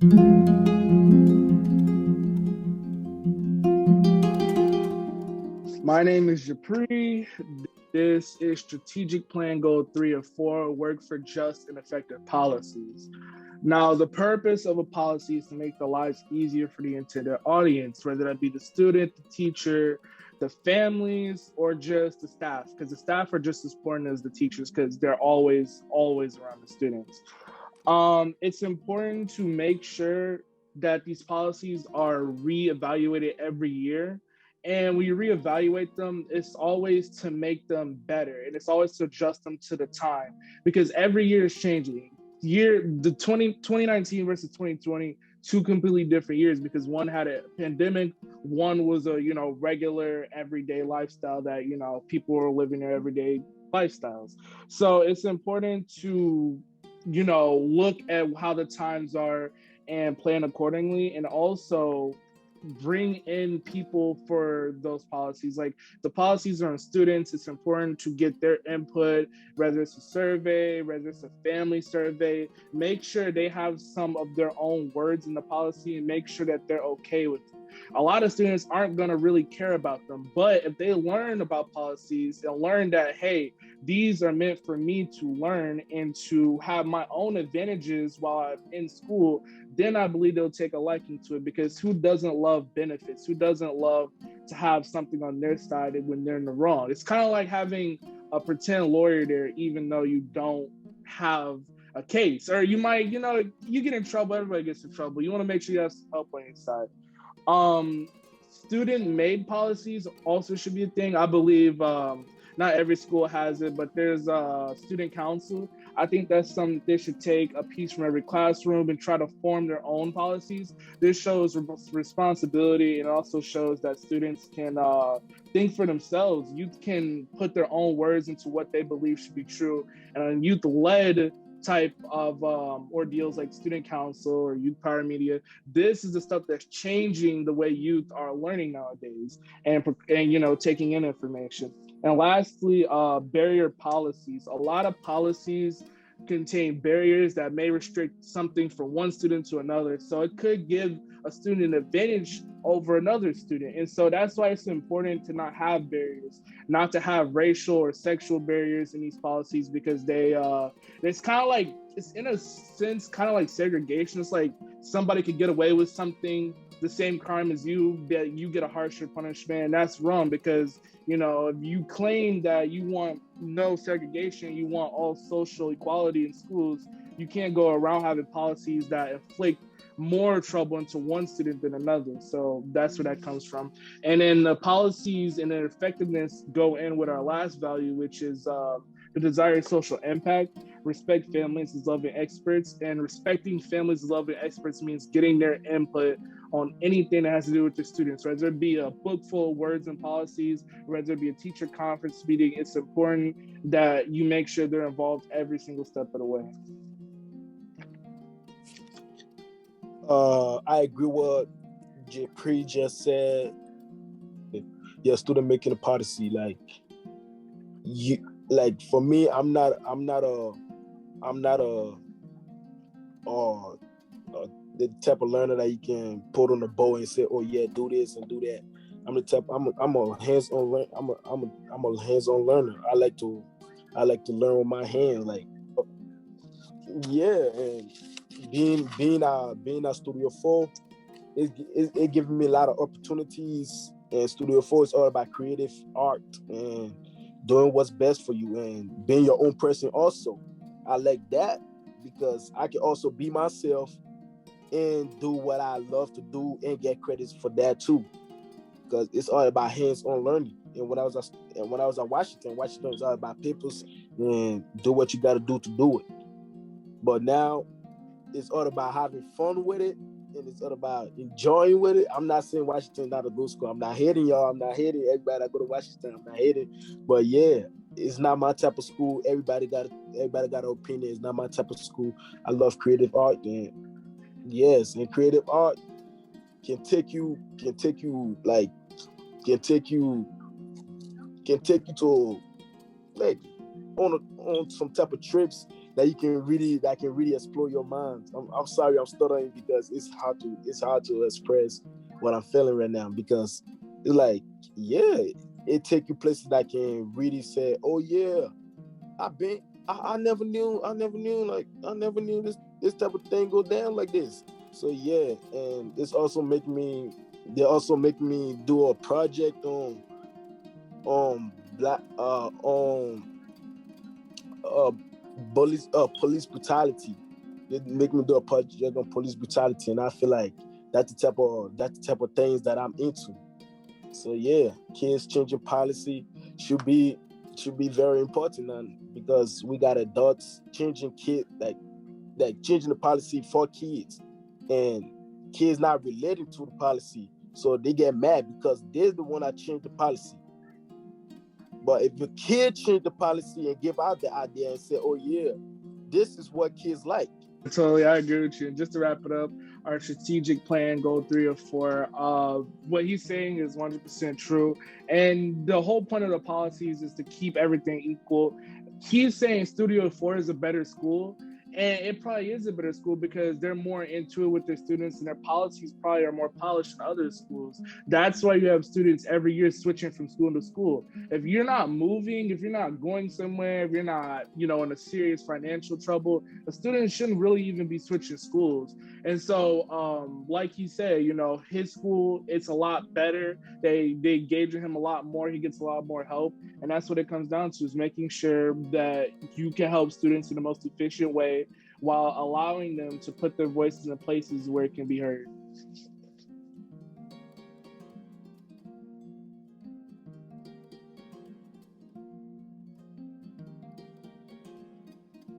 My name is Japri. This is Strategic Plan Goal 3 of 4, work for just and effective policies. Now, the purpose of a policy is to make the lives easier for the intended audience, whether that be the student, the teacher, the families, or just the staff, because the staff are just as important as the teachers because they're always around the students. It's important to make sure that these policies are reevaluated every year. And when you reevaluate them, it's always to make them better and it's always to adjust them to the time because every year is changing. The 2019 versus 2020, two completely different years because one had a pandemic, one was a regular everyday lifestyle that people were living their everyday lifestyles. So it's important to look at how the times are and plan accordingly, and also bring in people for those policies. Like the policies are on students, it's important to get their input, whether it's a survey, whether it's a family survey. Make sure they have some of their own words in the policy and make sure that they're okay with it. A lot of students aren't going to really care about them, but if they learn about policies and learn that, hey, these are meant for me to learn and to have my own advantages while I'm in school, then I believe they'll take a liking to it because who doesn't love benefits? Who doesn't love to have something on their side when they're in the wrong? It's kind of like having a pretend lawyer there, even though you don't have a case, or you might, you get in trouble, everybody gets in trouble. You want to make sure you have some help on your side. Student made policies also should be a thing. I believe not every school has it, but there's a student council. I think that's something they should take a piece from every classroom and try to form their own policies. This shows responsibility and also shows that students can think for themselves. Youth can put their own words into what they believe should be true. And youth-led type of ordeals like student council or youth power media, this is the stuff that's changing the way youth are learning nowadays and taking in information. And lastly, barrier policies. A lot of policies contain barriers that may restrict something from one student to another. So it could give a student an advantage over another student. And so that's why it's important to not have barriers, not to have racial or sexual barriers in these policies because it's kind of like, it's in a sense kind of like segregation. It's like somebody could get away with something, the same crime as you, but you get a harsher punishment. And that's wrong because, if you claim that you want no segregation, you want all social equality in schools, you can't go around having policies that inflict more trouble into one student than another. So that's where that comes from. And then the policies and their effectiveness go in with our last value, which is the desired social impact. Respect families as loving experts, and respecting families as loving experts means getting their input on anything that has to do with the students, whether it be a book full of words and policies, whether it be a teacher conference meeting. It's important that you make sure they're involved every single step of the way. I agree with what Japri just said. Yeah, student making a policy, for me, I'm not the type of learner that you can put on the bow and say, "Oh yeah, do this and do that." I'm a hands-on I'm a hands-on learner. I like to learn with my hands, yeah. And being at Studio 4, it giving me a lot of opportunities. And Studio 4 is all about creative art and doing what's best for you and being your own person also. I like that because I can also be myself and do what I love to do and get credits for that too. Because it's all about hands-on learning. And when I was at Washington was all about papers and do what you got to do it. But now it's all about having fun with it, and it's all about enjoying with it. I'm not saying Washington not a good school. I'm not hating y'all. I'm not hating everybody that go to Washington. I'm not hating. But yeah, it's not my type of school. Everybody got an opinion. It's not my type of school. I love creative art, and yes, and creative art can take you to on some type of trips that can really explore your mind. I'm sorry I'm stuttering because it's hard to express what I'm feeling right now because it's like, yeah, it take you places that can really say, oh yeah, I've been I never knew this type of thing go down like this. So yeah, and they also make me do a project on black uh police brutality. They make me do a project on police brutality, and I feel like that's the type of things that I'm into. So yeah, kids changing policy should be should be very important, and because we got adults changing changing the policy for kids, and kids not relating to the policy, so they get mad because they're the one that changed the policy. But if your kid change the policy and give out the idea and say, "Oh yeah, this is what kids like," Totally, I agree with you. And just to wrap it up, our strategic plan, goal 3 or 4, what he's saying is 100% true. And the whole point of the policies is to keep everything equal. He's saying Studio 4 is a better school. And it probably is a better school because they're more into it with their students and their policies probably are more polished than other schools. That's why you have students every year switching from school to school. If you're not moving, if you're not going somewhere, if you're not, in a serious financial trouble, a student shouldn't really even be switching schools. And so, like he said, his school, it's a lot better. They engage with him a lot more. He gets a lot more help. And that's what it comes down to, is making sure that you can help students in the most efficient way while allowing them to put their voices in places where it can be heard.